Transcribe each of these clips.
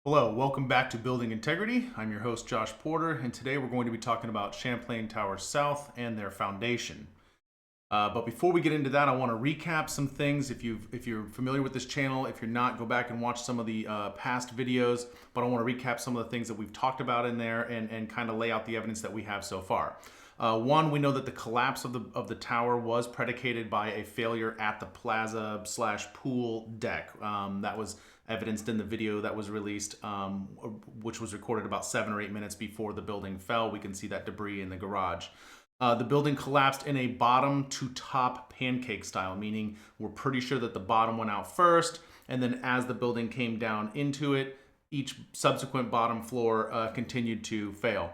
Hello, welcome back to Building Integrity. I'm your host, Josh Porter, and today we're going to be talking about Champlain Towers South and their foundation. But before we get into that, I want to recap some things. If you're familiar with this channel, if you're not, go back and watch some of the past videos. But I want to recap some of the things that we've talked about in there and kind of lay out the evidence that we have so far. One, we know that the collapse of the tower was predicated by a failure at the plaza / pool deck. That was evidenced in the video that was released, which was recorded about 7 or 8 minutes before the building fell. We can see that debris in the garage. The building collapsed in a bottom to top pancake style, meaning we're pretty sure that the bottom went out first, and then as the building came down into it, each subsequent bottom floor continued to fail.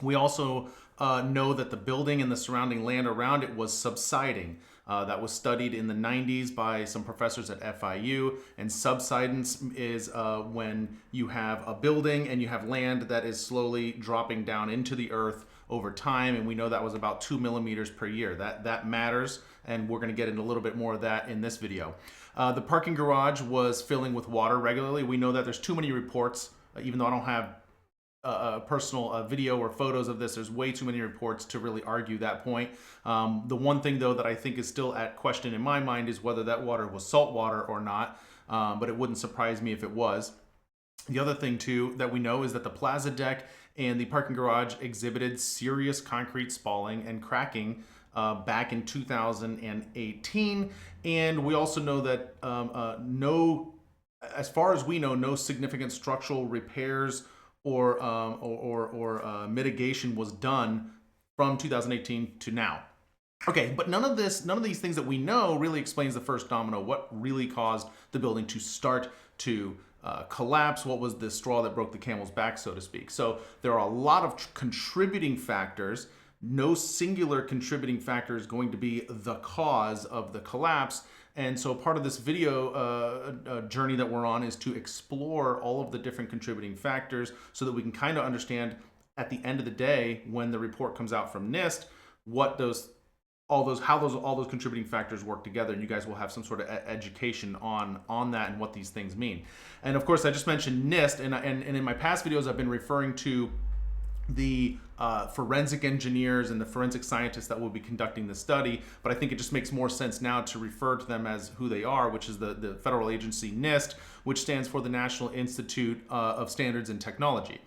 We also know that the building and the surrounding land around it was subsiding. That was studied in the 90s by some professors at FIU. And subsidence is when you have a building and you have land that is slowly dropping down into the earth over time. And we know that was about 2 millimeters per year. That matters. And we're going to get into a little bit more of that in this video. The parking garage was filling with water regularly. We know that there's too many reports, even though I don't have a personal video or photos of this. There's way too many reports to really argue that point. The one thing, though, that I think is still at question in my mind is whether that water was salt water or not, but it wouldn't surprise me if it was. The other thing, too, that we know is that the plaza deck and the parking garage exhibited serious concrete spalling and cracking back in 2018. And we also know that as far as we know, no significant structural repairs or mitigation was done from 2018 to now. Okay, but none of these things that we know really explains the first domino. What really caused the building to start to collapse? What was the straw that broke the camel's back, so to speak? So there are a lot of contributing factors. No singular contributing factor is going to be the cause of the collapse. And so part of this video journey that we're on is to explore all of the different contributing factors so that we can kind of understand at the end of the day, when the report comes out from NIST, how those contributing factors work together, and you guys will have some sort of education on that and what these things mean. And of course, I just mentioned NIST, and in my past videos, I've been referring to the forensic engineers and the forensic scientists that will be conducting the study, but I think it just makes more sense now to refer to them as who they are, which is the federal agency NIST, which stands for the National Institute of Standards and Technology.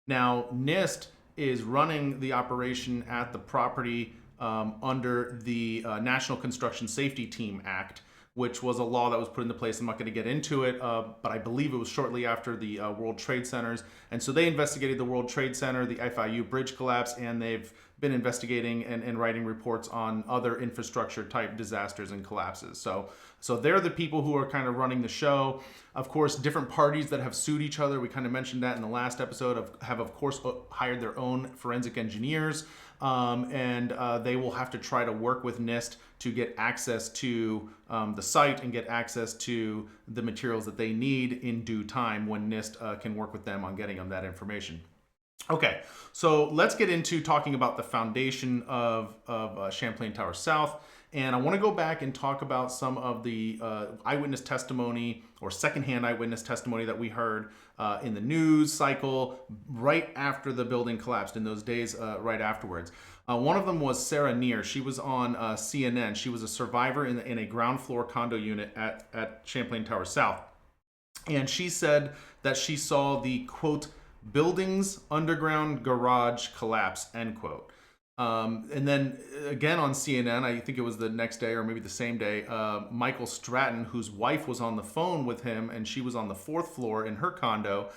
Now, NIST is running the operation at the property under the National Construction Safety Team Act, which was a law that was put into place. I'm not going to get into it, but I believe it was shortly after the World Trade Centers. And so they investigated the World Trade Center, the FIU bridge collapse, and they've been investigating and writing reports on other infrastructure type disasters and collapses. So they're the people who are kind of running the show. Of course, different parties that have sued each other, we kind of mentioned that in the last episode, have of course hired their own forensic engineers. And they will have to try to work with NIST to get access to the site and get access to the materials that they need in due time when NIST can work with them on getting them that information. Okay, so let's get into talking about the foundation of Champlain Towers South. And I want to go back and talk about some of the eyewitness testimony or secondhand eyewitness testimony that we heard in the news cycle right after the building collapsed, in those days right afterwards. One of them was Sarah Neer. She was on CNN. She was a survivor in a ground floor condo unit at Champlain Towers South. And she said that she saw the, quote, building's underground garage collapse, end quote. And then again on CNN, I think it was the next day or maybe the same day, Michael Stratton, whose wife was on the phone with him and she was on the 4th floor in her condo,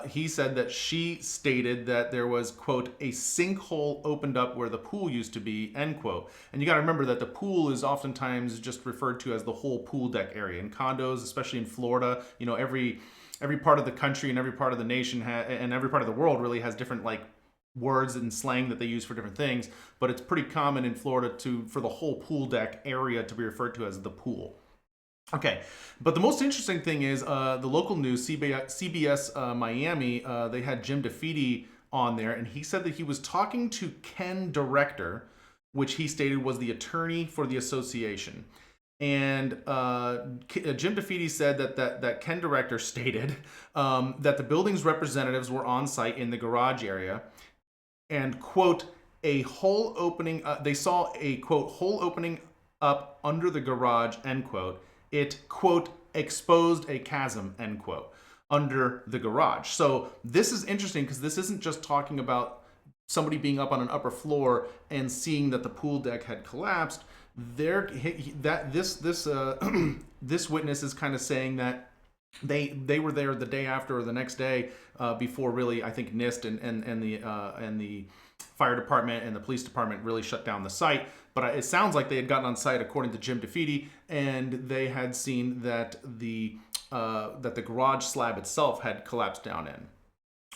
he said that she stated that there was, quote, a sinkhole opened up where the pool used to be, end quote. And you got to remember that the pool is oftentimes just referred to as the whole pool deck area. In condos, especially in Florida, you know, every part of the country and every part of the nation and every part of the world really has different words and slang that they use for different things, but it's pretty common in Florida for the whole pool deck area to be referred to as the pool. Okay, but the most interesting thing is the local news, CBS Miami, they had Jim DeFeedy on there, and he said that he was talking to Ken Director, which he stated was the attorney for the association. And Jim DeFeeti said that Ken Director stated that the building's representatives were on site in the garage area, and quote, a hole opening. They saw a quote hole opening up under the garage, end quote. It quote exposed a chasm, end quote, under the garage. So this is interesting because this isn't just talking about somebody being up on an upper floor and seeing that the pool deck had collapsed. This witness is kind of saying that they were there the day after or the next day before really, I think NIST and the fire department and the police department really shut down the site. But it sounds like they had gotten on site, according to Jim DeFeeti, and they had seen that the garage slab itself had collapsed down in.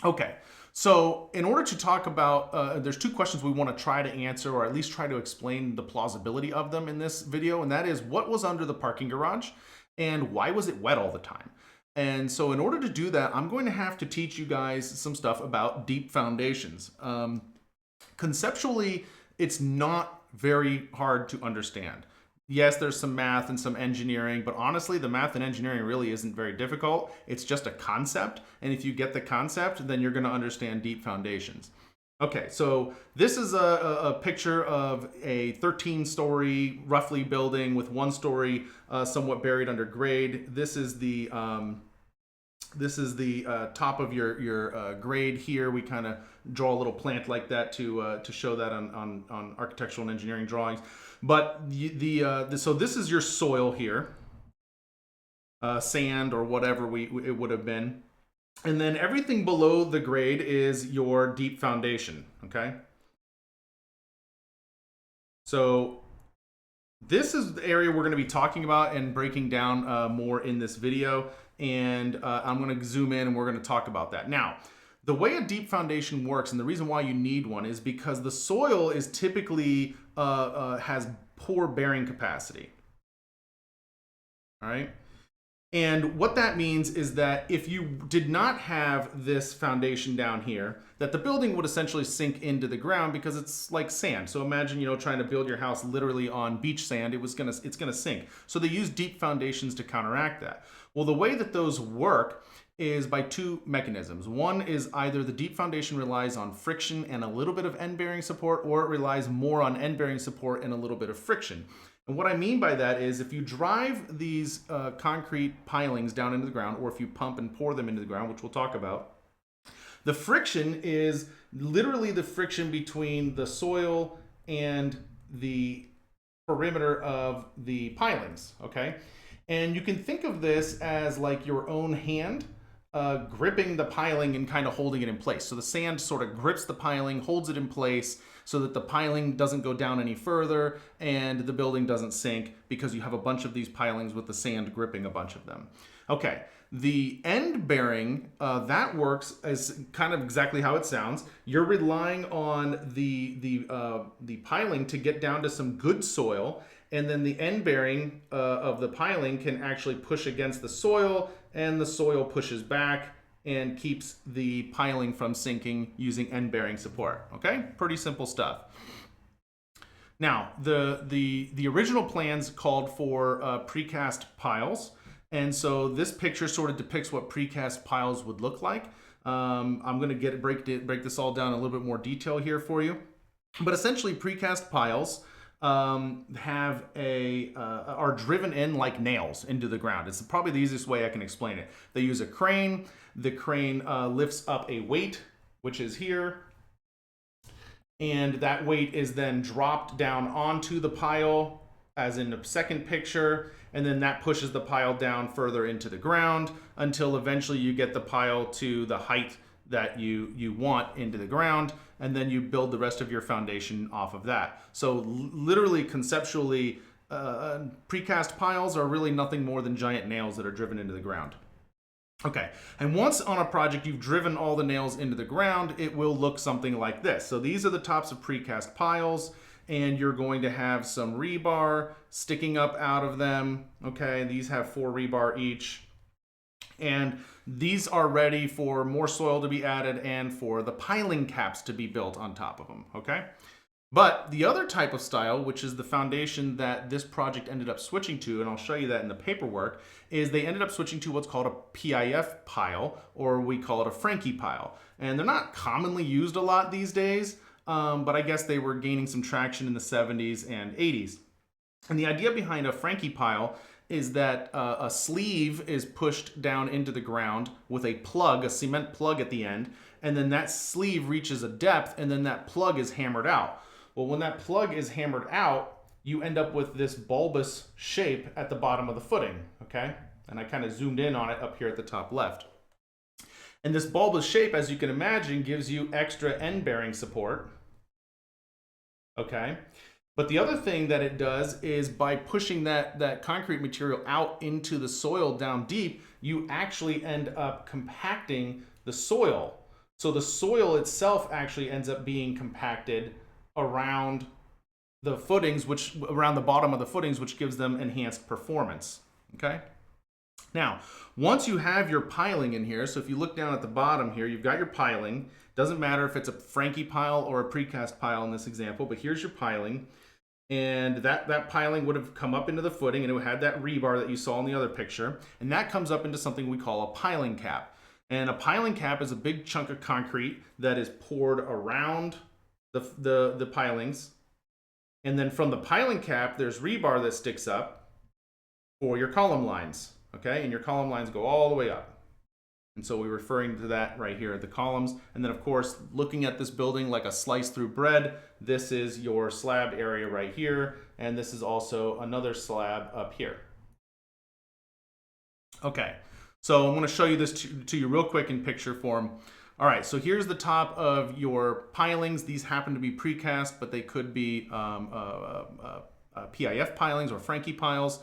Okay, so in order to talk about, there's two questions we want to try to answer, or at least try to explain the plausibility of them in this video, and that is, what was under the parking garage, and why was it wet all the time? And so in order to do that, I'm going to have to teach you guys some stuff about deep foundations. Conceptually, it's not very hard to understand. Yes, there's some math and some engineering, but honestly, the math and engineering really isn't very difficult. It's just a concept, and if you get the concept, then you're going to understand deep foundations. Okay, so this is a picture of a 13-story, roughly, building with one story somewhat buried under grade. This is the top of your grade here. We kind of draw a little plant like that to show that on architectural and engineering drawings. But so this is your soil here, sand or whatever it would have been. And then everything below the grade is your deep foundation, okay? So this is the area we're going to be talking about and breaking down more in this video. And I'm going to zoom in and we're going to talk about that. Now, the way a deep foundation works, and the reason why you need one, is because the soil is typically has poor bearing capacity. All right? And what that means is that if you did not have this foundation down here, that the building would essentially sink into the ground because it's like sand. So imagine, trying to build your house literally on beach sand, it's gonna sink. So they use deep foundations to counteract that. Well, the way that those work is by two mechanisms. One is either the deep foundation relies on friction and a little bit of end-bearing support, or it relies more on end-bearing support and a little bit of friction. And what I mean by that is, if you drive these concrete pilings down into the ground, or if you pump and pour them into the ground, which we'll talk about, the friction is literally the friction between the soil and the perimeter of the pilings, okay? And you can think of this as like your own hand gripping the piling and kind of holding it in place. So the sand sort of grips the piling, holds it in place so that the piling doesn't go down any further and the building doesn't sink, because you have a bunch of these pilings with the sand gripping a bunch of them. Okay, the end bearing, that works as kind of exactly how it sounds. You're relying on the piling to get down to some good soil, and then the end bearing of the piling can actually push against the soil, and the soil pushes back and keeps the piling from sinking using end bearing support. Okay, pretty simple stuff. Now, the original plans called for precast piles, and so this picture sort of depicts what precast piles would look like. I'm going to break this all down in a little bit more detail here for you. But essentially, precast piles are driven in like nails into the ground. It's probably the easiest way I can explain it. They use a crane. The crane lifts up a weight, which is here, and that weight is then dropped down onto the pile, as in the second picture, and then that pushes the pile down further into the ground until eventually you get the pile to the height that you want into the ground, and then you build the rest of your foundation off of that. So literally, conceptually, precast piles are really nothing more than giant nails that are driven into the ground. Okay, and once on a project you've driven all the nails into the ground, it will look something like this. So these are the tops of precast piles, and you're going to have some rebar sticking up out of them. Okay, these have 4 rebar each. And these are ready for more soil to be added and for the piling caps to be built on top of them, okay? But the other type of style, which is the foundation that this project ended up switching to, and I'll show you that in the paperwork, is they ended up switching to what's called a PIF pile, or we call it a Frankie pile. And they're not commonly used a lot these days, but I guess they were gaining some traction in the 70s and 80s. And the idea behind a Frankie pile is that a sleeve is pushed down into the ground with a plug, a cement plug at the end, and then that sleeve reaches a depth, and then that plug is hammered out. Well, when that plug is hammered out, you end up with this bulbous shape at the bottom of the footing, okay? And I kind of zoomed in on it up here at the top left. And this bulbous shape, as you can imagine, gives you extra end-bearing support, okay? But the other thing that it does is by pushing that concrete material out into the soil down deep, you actually end up compacting the soil. So the soil itself actually ends up being compacted around the footings, around the bottom of the footings, which gives them enhanced performance, okay? Now, once you have your piling in here, so if you look down at the bottom here, you've got your piling. Doesn't matter if it's a Frankie pile or a precast pile in this example, but here's your piling. And that piling would have come up into the footing, and it had that rebar that you saw in the other picture. And that comes up into something we call a piling cap. And a piling cap is a big chunk of concrete that is poured around the pilings. And then from the piling cap, there's rebar that sticks up for your column lines, okay? And your column lines go all the way up. And so we're referring to that right here, the columns. And then of course, looking at this building like a slice through bread, this is your slab area right here. And this is also another slab up here. Okay, so I'm gonna show you this to you real quick in picture form. All right, so here's the top of your pilings. These happen to be precast, but they could be PIF pilings or Frankie piles.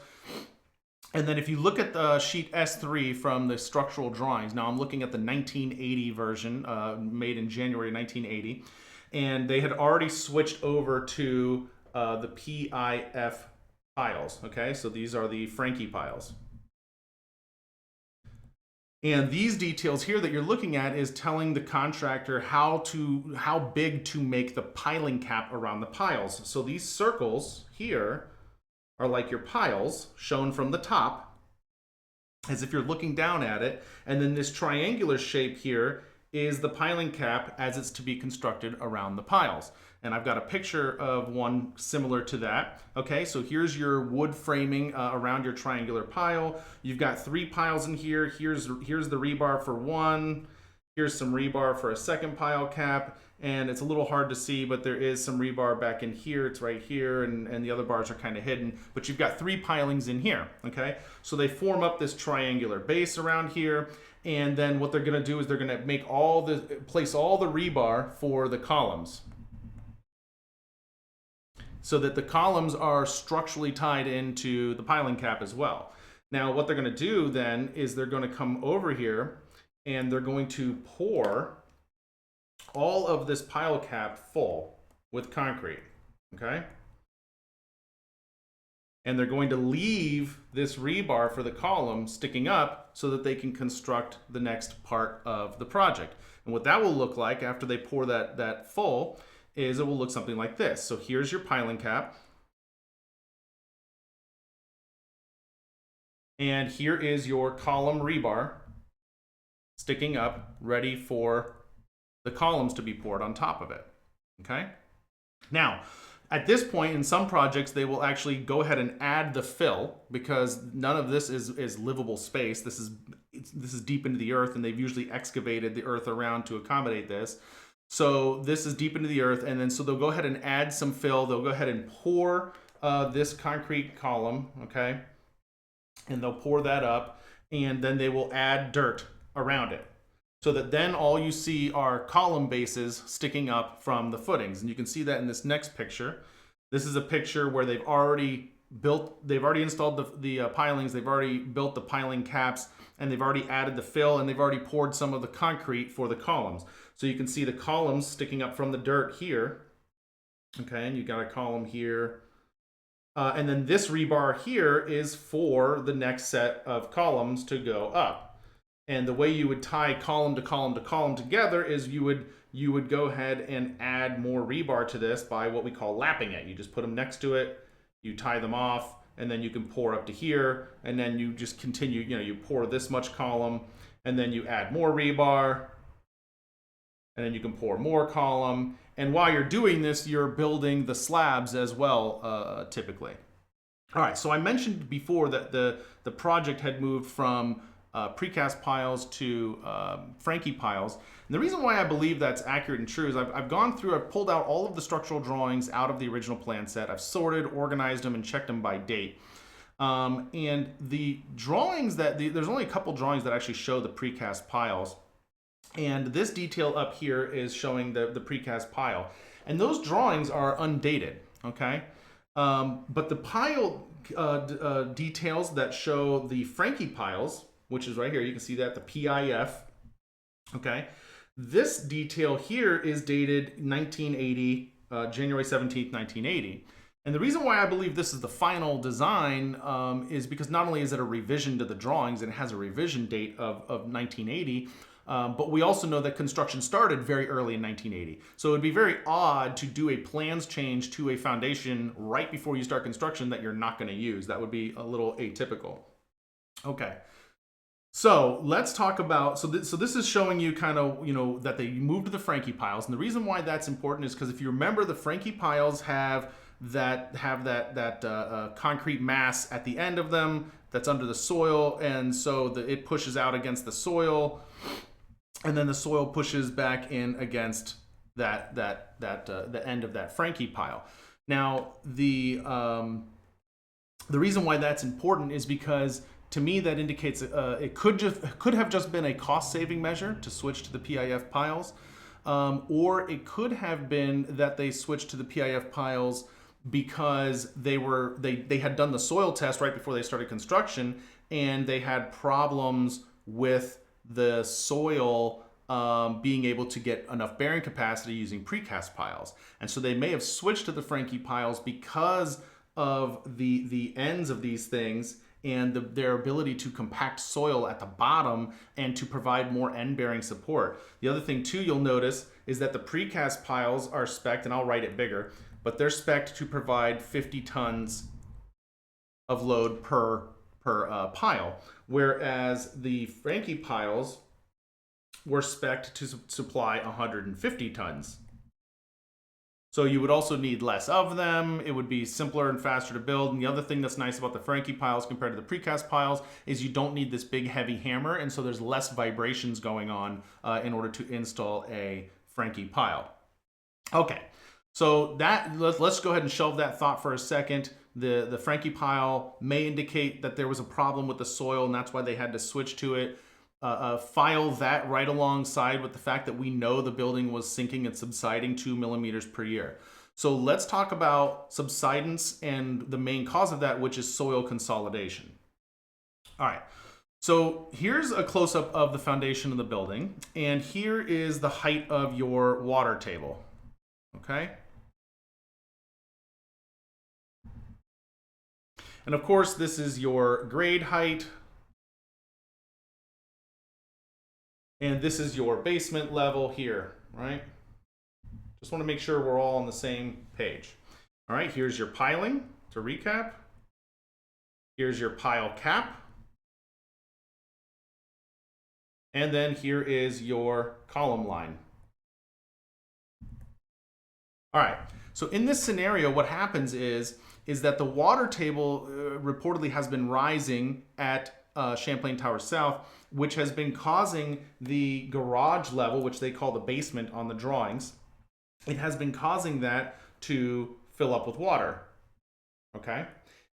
And then if you look at the sheet S3 from the structural drawings, now I'm looking at the 1980 version, made in January 1980, and they had already switched over to the PIF piles, okay? So these are the Frankie piles. And these details here that you're looking at is telling the contractor how big to make the piling cap around the piles. So these circles here are like your piles shown from the top, as if you're looking down at it. And then this triangular shape here is the piling cap as it's to be constructed around the piles. And I've got a picture of one similar to that. Okay, so here's your wood framing around your triangular pile. You've got 3 piles in here. Here's the rebar for one. Here's some rebar for a second pile cap. And it's a little hard to see, but there is some rebar back in here. It's right here, and the other bars are kind of hidden. But you've got 3 pilings in here, okay? So they form up this triangular base around here. And then what they're gonna do is they're gonna place all the rebar for the columns, so that the columns are structurally tied into the piling cap as well. Now, what they're gonna do then is they're gonna come over here and they're going to pour all of this pile cap full with concrete, okay? And they're going to leave this rebar for the column sticking up so that they can construct the next part of the project. And what that will look like after they pour that full is it will look something like this. So here's your piling cap. And here is your column rebar sticking up, ready for the columns to be poured on top of it, okay? Now, at this point in some projects, they will actually go ahead and add the fill, because none of this is livable space. This is deep into the earth, and they've usually excavated the earth around to accommodate this. So this is deep into the earth, and then so they'll go ahead and add some fill. They'll go ahead and pour this concrete column, okay? And they'll pour that up, and then they will add dirt around it, so that then all you see are column bases sticking up from the footings. And you can see that in this next picture. This is a picture where they've already installed the pilings, they've already built the piling caps, and they've already added the fill, and they've already poured some of the concrete for the columns. So you can see the columns sticking up from the dirt here. Okay, and you got a column here. And then this rebar here is for the next set of columns to go up. And the way you would tie column to column to column together is you would go ahead and add more rebar to this by what we call lapping it. You just put them next to it, you tie them off, and then you can pour up to here, and then you just continue, you pour this much column, and then you add more rebar, and then you can pour more column. And while you're doing this, you're building the slabs as well, typically. All right, so I mentioned before that the project had moved from precast piles to Franke piles. And the reason why I believe that's accurate and true is I've gone through, I've pulled out all of the structural drawings out of the original plan set. I've sorted, organized them, and checked them by date. And the drawings there's only a couple drawings that actually show the precast piles. And this detail up here is showing the precast pile. And those drawings are undated, okay? But the pile details that show the Franke piles, which is right here, you can see that, the PIF, okay? This detail here is dated 1980, January 17th, 1980. And the reason why I believe this is the final design is because not only is it a revision to the drawings, and it has a revision date of 1980, but we also know that construction started very early in 1980. So it would be very odd to do a plans change to a foundation right before you start construction that you're not going to use. That would be a little atypical. Okay. So let's talk about, so this is showing you kind of, that they moved to the Franke piles. And the reason why that's important is because if you remember, the Franke piles have that concrete mass at the end of them that's under the soil. And so it pushes out against the soil, and then the soil pushes back in against the end of that Franke pile. Now, the reason why that's important is because, to me, that indicates it could have just been a cost-saving measure to switch to the PIF piles, or it could have been that they switched to the PIF piles because they had done the soil test right before they started construction, and they had problems with the soil being able to get enough bearing capacity using precast piles. And so they may have switched to the Franke piles because of the ends of these things and their ability to compact soil at the bottom and to provide more end-bearing support. The other thing too you'll notice is that the precast piles are spec'd, and I'll write it bigger, but they're spec'd to provide 50 tons of load per pile, whereas the Franke piles were spec'd to supply 150 tons. So you would also need less of them. It would be simpler and faster to build. And the other thing that's nice about the Franke piles compared to the precast piles is you don't need this big heavy hammer, and so there's less vibrations going on in order to install a Franke pile. Okay, so let's go ahead and shelve that thought for a second. The Franke pile may indicate that there was a problem with the soil, and that's why they had to switch to it. File that right alongside with the fact that we know the building was sinking and subsiding 2 millimeters per year. So let's talk about subsidence and the main cause of that, which is soil consolidation. All right, so here's a close-up of the foundation of the building, and here is the height of your water table, okay? And of course, this is your grade height, and this is your basement level here, right? Just want to make sure we're all on the same page. All right, here's your piling to recap. Here's your pile cap. And then here is your column line. All right, so in this scenario, what happens is that the water table reportedly has been rising at Champlain Towers South, which has been causing the garage level, which they call the basement on the drawings, it has been causing that to fill up with water, okay?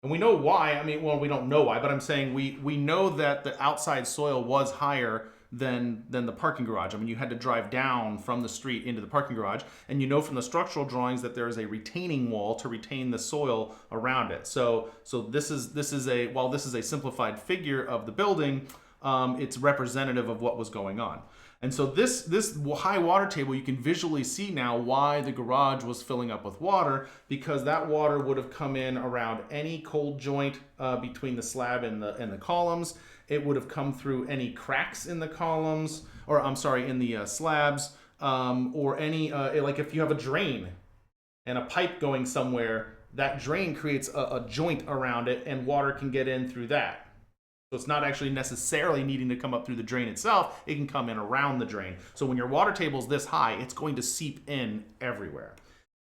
And we know why. I mean, well, we don't know why, but I'm saying we know that the outside soil was higher than the parking garage. I mean, you had to drive down from the street into the parking garage, and you know from the structural drawings that there is a retaining wall to retain the soil around it. So this is while this is a simplified figure of the building, it's representative of what was going on. And so this high water table, you can visually see now why the garage was filling up with water, because that water would have come in around any cold joint between the slab and the columns, It would have come through any cracks in the columns, or I'm sorry, in the slabs, or any, like if you have a drain and a pipe going somewhere, that drain creates a joint around it and water can get in through that. So it's not actually necessarily needing to come up through the drain itself, it can come in around the drain. So when your water table is this high, it's going to seep in everywhere.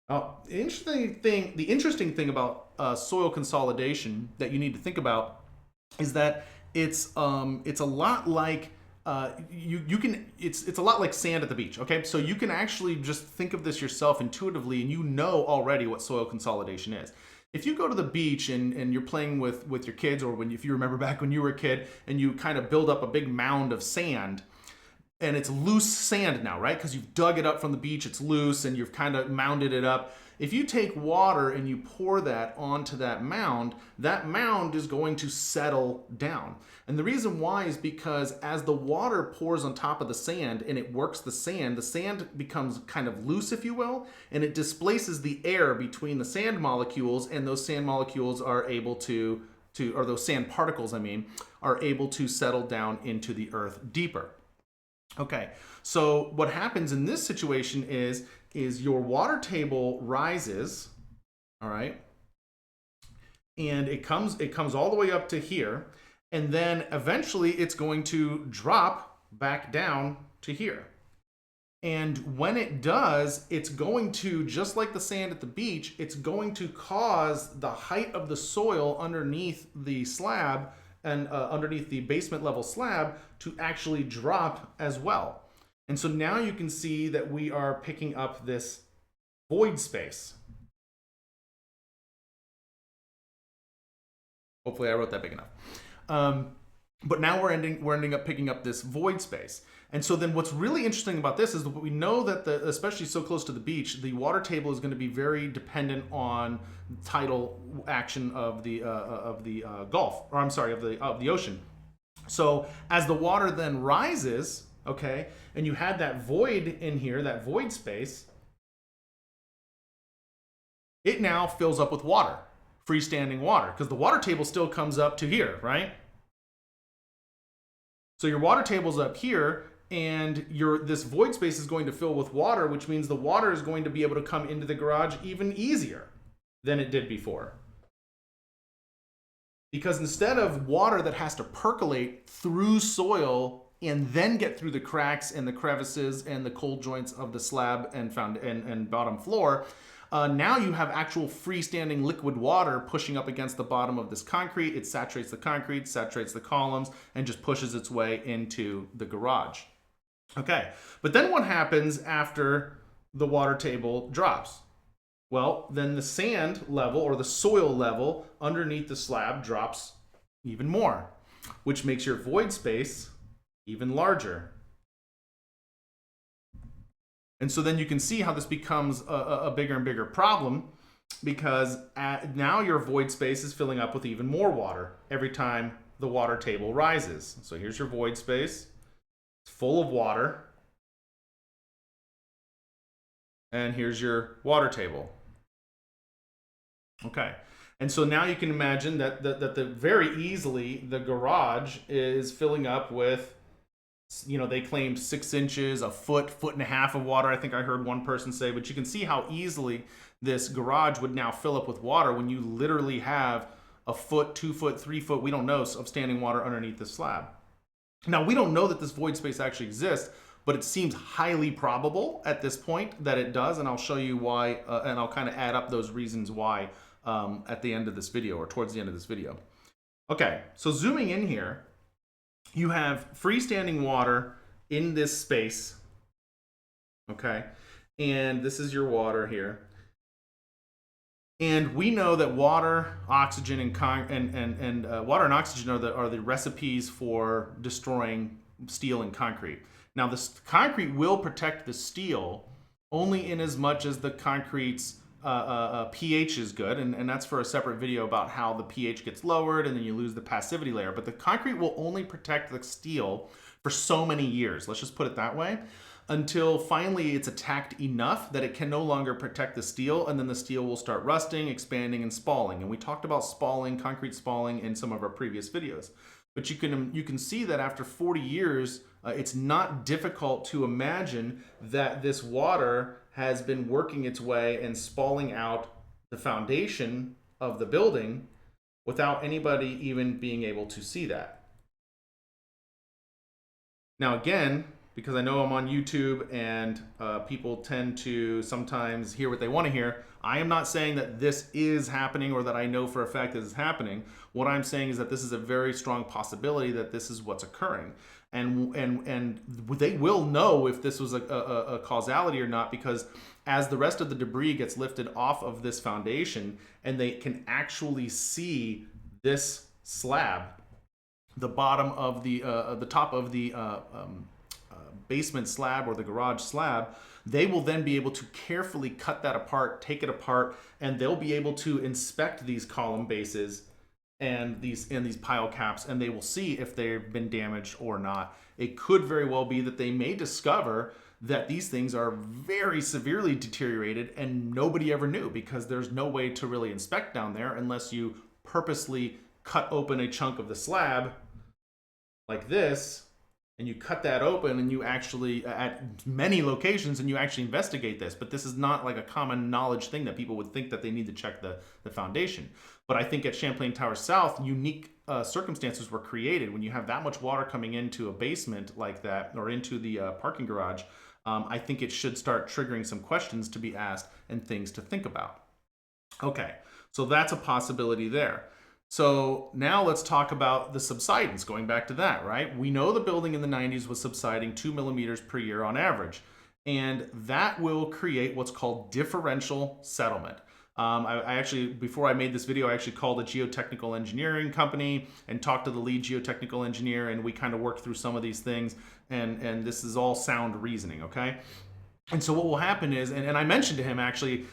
Now, the interesting thing about soil consolidation that you need to think about is that it's a lot like it's a lot like sand at the beach. Okay, so you can actually just think of this yourself intuitively, and you know already what soil consolidation is. If you go to the beach and you're playing with your kids, or if you remember back when you were a kid, and you kind of build up a big mound of sand, and it's loose sand now, right? Because you've dug it up from the beach, it's loose, and you've kind of mounded it up. If you take water and you pour that onto that mound is going to settle down. And the reason why is because as the water pours on top of the sand and it works the sand becomes kind of loose, if you will, and it displaces the air between the sand molecules, and those sand molecules are able to or those sand particles, I mean, are able to settle down into the earth deeper. Okay, so what happens in this situation is your water table rises, all right, and it comes all the way up to here, and then eventually it's going to drop back down to here. And when it does, it's going to, just like the sand at the beach, it's going to cause the height of the soil underneath the slab and underneath the basement level slab to actually drop as well. And so now you can see that we are picking up this void space. Hopefully I wrote that big enough. But now we're ending up picking up this void space. And so then what's really interesting about this is that we know that especially so close to the beach, the water table is going to be very dependent on tidal action of the Gulf, or I'm sorry, of the ocean. So as the water then rises, okay, and you had that void in here, that void space, it now fills up with water, freestanding water, because the water table still comes up to here, right? So your water table's up here, and this void space is going to fill with water, which means the water is going to be able to come into the garage even easier than it did before. Because instead of water that has to percolate through soil and then get through the cracks and the crevices and the cold joints of the slab and bottom floor, now you have actual freestanding liquid water pushing up against the bottom of this concrete. It saturates the concrete, saturates the columns, and just pushes its way into the garage. Okay, but then what happens after the water table drops? Well, then the sand level or the soil level underneath the slab drops even more, which makes your void space even larger. And so then you can see how this becomes a bigger and bigger problem, because now your void space is filling up with even more water every time the water table rises. So here's your void space. It's full of water. And here's your water table. Okay. And so now you can imagine that very easily the garage is filling up with, they claimed 6 inches, a foot and a half of water, I think I heard one person say, but you can see how easily this garage would now fill up with water when you literally have a foot, 2 foot, 3 foot, we don't know, of standing water underneath the slab. Now, we don't know that this void space actually exists, but it seems highly probable at this point that it does, and I'll show you why, and I'll kind of add up those reasons why at the end of this video, or towards the end of this video. Okay, so zooming in here, you have freestanding water in this space, okay? And this is your water here. And we know that water, oxygen, and water and oxygen are the recipes for destroying steel and concrete. Now, this concrete will protect the steel only in as much as the concrete's pH is good, and that's for a separate video about how the pH gets lowered and then you lose the passivity layer. But the concrete will only protect the steel for so many years, let's just put it that way, until finally it's attacked enough that it can no longer protect the steel, and then the steel will start rusting, expanding, and spalling. And we talked about spalling, concrete spalling, in some of our previous videos. But you can see that after 40 years, it's not difficult to imagine that this water has been working its way and spalling out the foundation of the building without anybody even being able to see that. Now again, because I know I'm on YouTube and people tend to sometimes hear what they want to hear, I am not saying that this is happening or that I know for a fact that this is happening. What I'm saying is that this is a very strong possibility that this is what's occurring. And they will know if this was a causality or not, because as the rest of the debris gets lifted off of this foundation and they can actually see this slab, the bottom of the top of the basement slab or the garage slab, they will then be able to carefully cut that apart, take it apart, and they'll be able to inspect these column bases and these pile caps, and they will see if they've been damaged or not. It could very well be that they may discover that these things are very severely deteriorated and nobody ever knew, because there's no way to really inspect down there unless you purposely cut open a chunk of the slab like this, and you cut that open and you actually, at many locations, and you actually investigate this. But this is not like a common knowledge thing that people would think that they need to check the foundation. But I think at Champlain Towers South, unique circumstances were created when you have that much water coming into a basement like that, or into the parking garage. I think it should start triggering some questions to be asked and things to think about. Okay, so that's a possibility there. So now let's talk about the subsidence, going back to that, right? We know the building in the 90s was subsiding 2 millimeters per year on average, and that will create what's called differential settlement. I actually, before I made this video, I actually called a geotechnical engineering company and talked to the lead geotechnical engineer, and we kind of worked through some of these things, and this is all sound reasoning, okay? And so what will happen is, and I mentioned to him actually,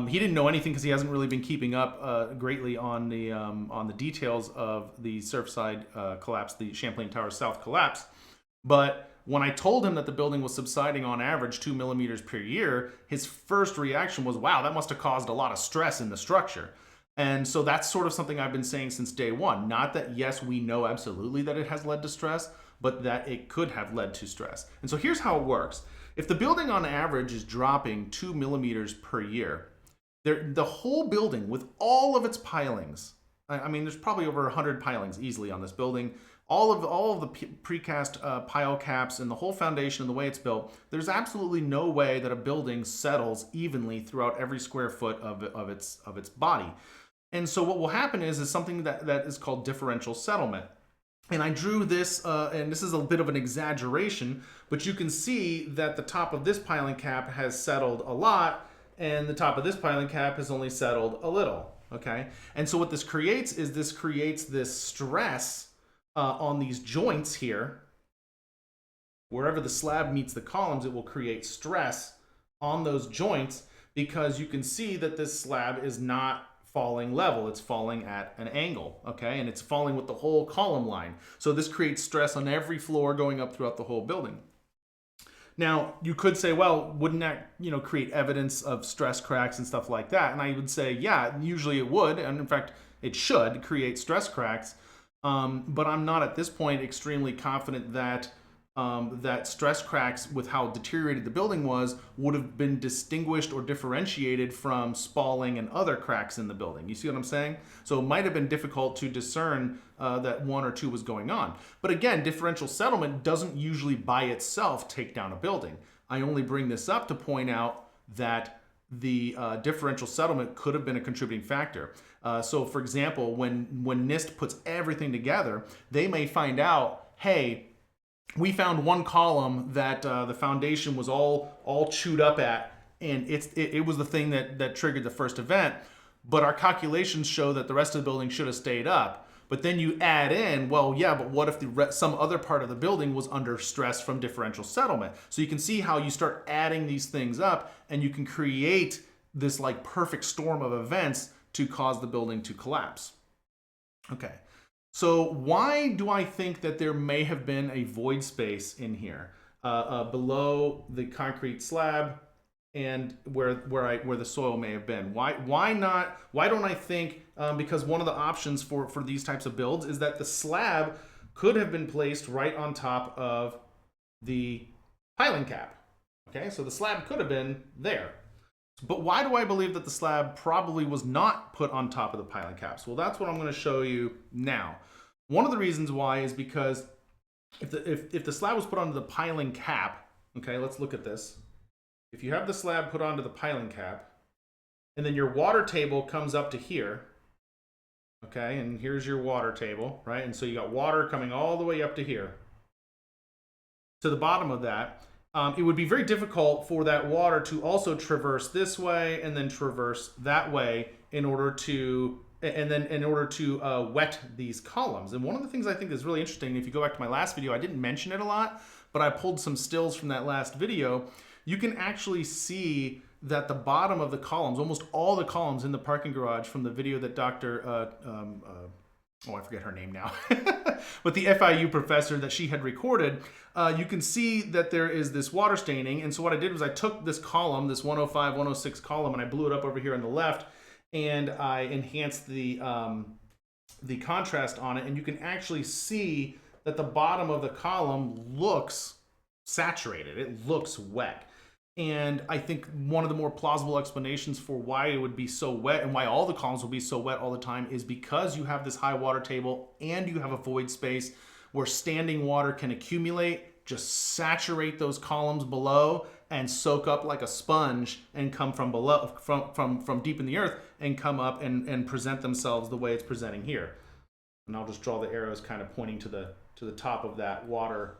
he didn't know anything because he hasn't really been keeping up greatly on the details of the Surfside collapse, the Champlain Towers South collapse. But when I told him that the building was subsiding on average 2 millimeters per year, his first reaction was, wow, that must have caused a lot of stress in the structure. And so that's sort of something I've been saying since day one. Not that, yes, we know absolutely that it has led to stress, but that it could have led to stress. And so here's how it works. If the building on average is dropping 2 millimeters per year, the whole building with all of its pilings, I mean, there's probably over 100 pilings easily on this building, all of the precast pile caps and the whole foundation and the way it's built, there's absolutely no way that a building settles evenly throughout every square foot of its body. And so what will happen is something that is called differential settlement. And I drew this, and this is a bit of an exaggeration, but you can see that the top of this piling cap has settled a lot, and the top of this piling cap has only settled a little, okay? And so what this creates is this stress on these joints here. Wherever the slab meets the columns, it will create stress on those joints, because you can see that this slab is not falling level, it's falling at an angle, okay? And it's falling with the whole column line. So this creates stress on every floor going up throughout the whole building. Now, you could say, well, wouldn't that, create evidence of stress cracks and stuff like that? And I would say, yeah, usually it would, and in fact, it should create stress cracks. But I'm not at this point extremely confident that that stress cracks, with how deteriorated the building was, would have been distinguished or differentiated from spalling and other cracks in the building. You see what I'm saying? So it might have been difficult to discern that one or two was going on. But again, differential settlement doesn't usually by itself take down a building. I only bring this up to point out that the differential settlement could have been a contributing factor. So for example, when NIST puts everything together, they may find out, hey, we found one column that the foundation was all chewed up at, and it was the thing that triggered the first event, but our calculations show that the rest of the building should have stayed up. But then you add in, well, yeah, but what if some other part of the building was under stress from differential settlement? So you can see how you start adding these things up, and you can create this like perfect storm of events to cause the building to collapse. Okay, so why do I think that there may have been a void space in here below the concrete slab and where the soil may have been? Why not? Why don't I think? Because one of the options for these types of builds is that the slab could have been placed right on top of the piling cap. Okay, so the slab could have been there. But why do I believe that the slab probably was not put on top of the piling caps? Well, that's what I'm going to show you now. One of the reasons why is because if the slab was put onto the piling cap, okay, let's look at this. If you have the slab put onto the piling cap, and then your water table comes up to here, okay, and here's your water table, right? And so you got water coming all the way up to here, to the bottom of that. It would be very difficult for that water to also traverse this way and then traverse that way in order to wet these columns. And one of the things I think is really interesting, if you go back to my last video, I didn't mention it a lot, but I pulled some stills from that last video. You can actually see that the bottom of the columns, almost all the columns in the parking garage from the video that Dr. I forget her name now, but the FIU professor that she had recorded, you can see that there is this water staining. And so what I did was I took this column, this 105, 106 column, and I blew it up over here on the left, and I enhanced the contrast on it. And you can actually see that the bottom of the column looks saturated. It looks wet. And I think one of the more plausible explanations for why it would be so wet and why all the columns will be so wet all the time is because you have this high water table and you have a void space where standing water can accumulate, just saturate those columns below and soak up like a sponge and come from below, from deep in the earth, and come up and present themselves the way it's presenting here. And I'll just draw the arrows kind of pointing to the top of that water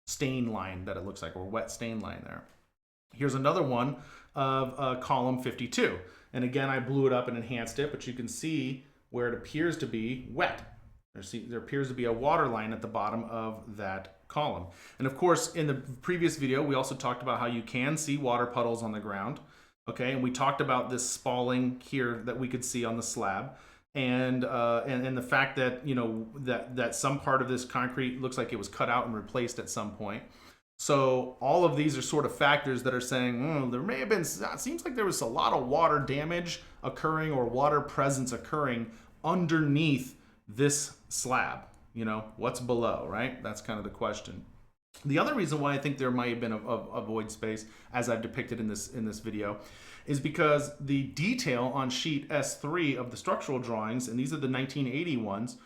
stain line that it looks like, or wet stain line there. Here's another one of column 52. And again, I blew it up and enhanced it, but you can see where it appears to be wet. There appears to be a water line at the bottom of that column. And of course, in the previous video, we also talked about how you can see water puddles on the ground. Okay, and we talked about this spalling here that we could see on the slab. And the fact that, you know, that some part of this concrete looks like it was cut out and replaced at some point. So all of these are sort of factors that are saying, there may have been, it seems like there was a lot of water damage occurring or water presence occurring underneath this slab. You know, what's below, right? That's kind of the question. The other reason why I think there might have been a void space, as I've depicted in this video, is because the detail on sheet S3 of the structural drawings, and these are the 1980 ones,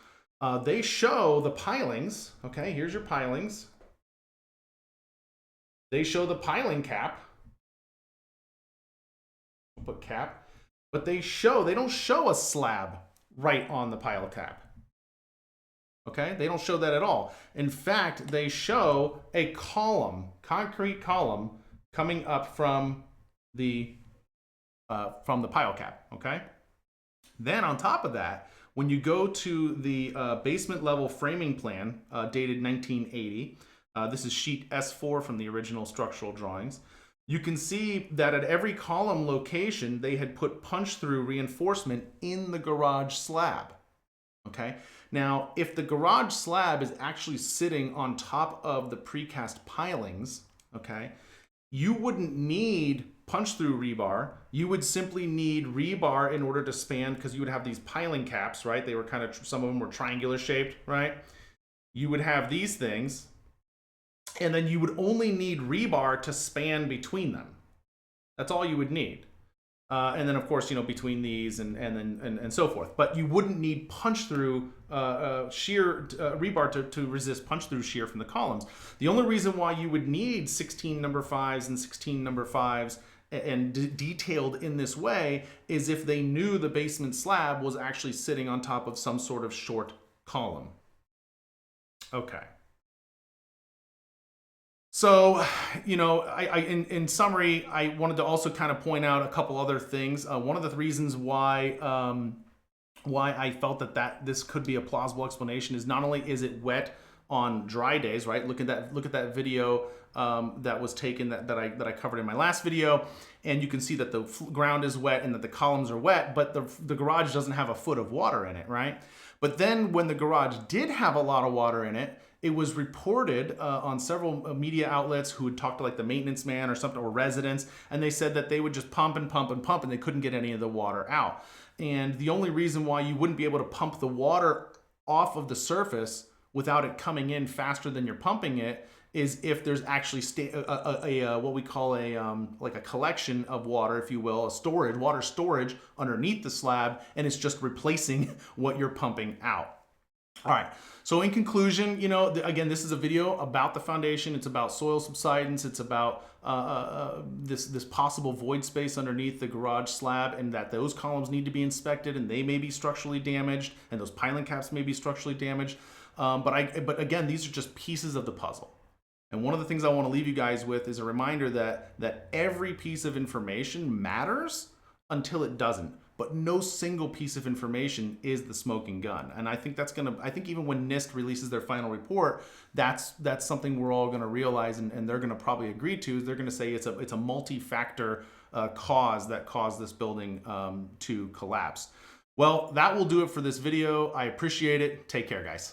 they show the pilings. Okay, here's your pilings. They show the piling cap. I'll put cap, but they don't show a slab right on the pile cap. Okay, they don't show that at all. In fact, they show a column, concrete column, coming up from the pile cap. Okay. Then on top of that, when you go to the basement level framing plan dated 1980. This is sheet S4 from the original structural drawings. You can see that at every column location, they had put punch-through reinforcement in the garage slab. Okay. Now, if the garage slab is actually sitting on top of the precast pilings, okay, you wouldn't need punch-through rebar. You would simply need rebar in order to span, because you would have these piling caps, right? They were kind of, some of them were triangular shaped, right? You would have these things, and then you would only need rebar to span between them. That's all you would need. And then of course, you know, between these and so forth. But you wouldn't need punch through shear rebar to resist punch through shear from the columns. The only reason why you would need 16 number 5s and 16 number 5s and detailed in this way is if they knew the basement slab was actually sitting on top of some sort of short column. Okay. So, you know, in summary, I wanted to also kind of point out a couple other things. One of the reasons why I felt that this could be a plausible explanation is not only is it wet on dry days, right? Look at that video that was taken that I covered in my last video, and you can see that the ground is wet and that the columns are wet, but the garage doesn't have a foot of water in it, right? But then when the garage did have a lot of water in it, it was reported on several media outlets who would talk to like the maintenance man or something, or residents, and they said that they would just pump and pump and pump and they couldn't get any of the water out. And the only reason why you wouldn't be able to pump the water off of the surface without it coming in faster than you're pumping it is if there's actually what we call like a collection of water, if you will, water storage underneath the slab, and it's just replacing what you're pumping out. All right. So in conclusion, you know, again, this is a video about the foundation. It's about soil subsidence. It's about this possible void space underneath the garage slab, and that those columns need to be inspected, and they may be structurally damaged, and those piling caps may be structurally damaged. But again, these are just pieces of the puzzle. And one of the things I want to leave you guys with is a reminder that every piece of information matters until it doesn't. But no single piece of information is the smoking gun. And I think I think even when NIST releases their final report, that's something we're all gonna realize, and they're gonna probably agree to, is they're gonna say it's a multi-factor cause that caused this building to collapse. Well, that will do it for this video. I appreciate it. Take care, guys.